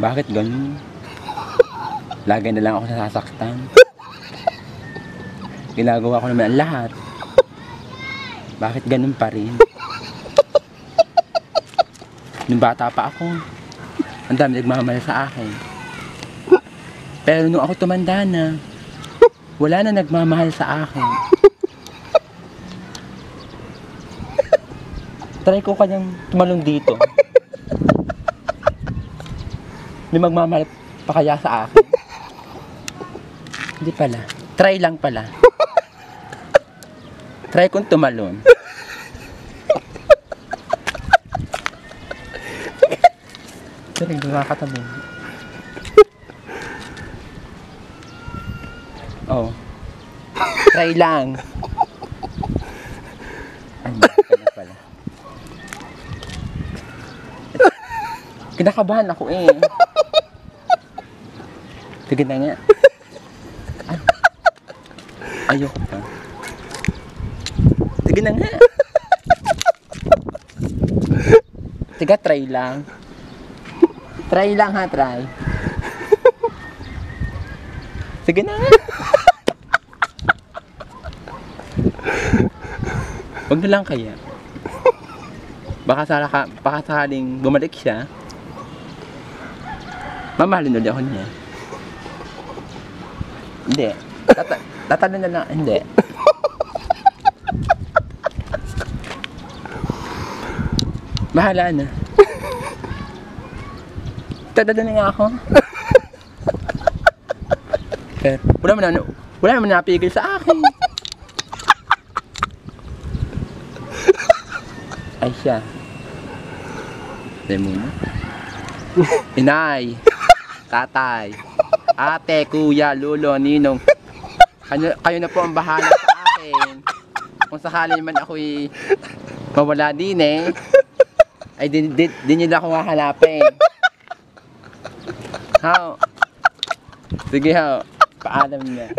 Bakit ganun? Lagi na lang ako nasasaktan. Ginagawa ko naman ang lahat. Bakit ganun pa rin? Nung bata pa ako, ang dami nagmamahal sa akin. Pero nung ako tumanda na, wala na nagmamahal sa akin. Try ko kanyang tumalong dito. May magmamahal pa kaya sa akin? Hindi pala. Try lang pala. Try kong tumalon. Pero hindi makakatabi. Oh. Try lang. Ay, kanya pala. Kinakabahan ako eh. Sige na nga. Ay. Ayoko pa. Sige na nga. Sige, try lang. Try lang ha, try. Sige na nga. Huwag na lang kaya. Baka sakaling bumalik siya. Mamahalin ulit ako niya. Hindi. Tatanong na lang. Hindi. Bahala na. Tatanong na nga ako. Pero wala naman napigil sa akin. Ay siya. Hindi muna. Inay, tatay, ate, kuya, lulo, ninong. Kayo na po ang bahala sa akin. Kung sakali naman ako'y mawala din eh, ay di nyo na ako hahanapin. How? Sige how, paalam na.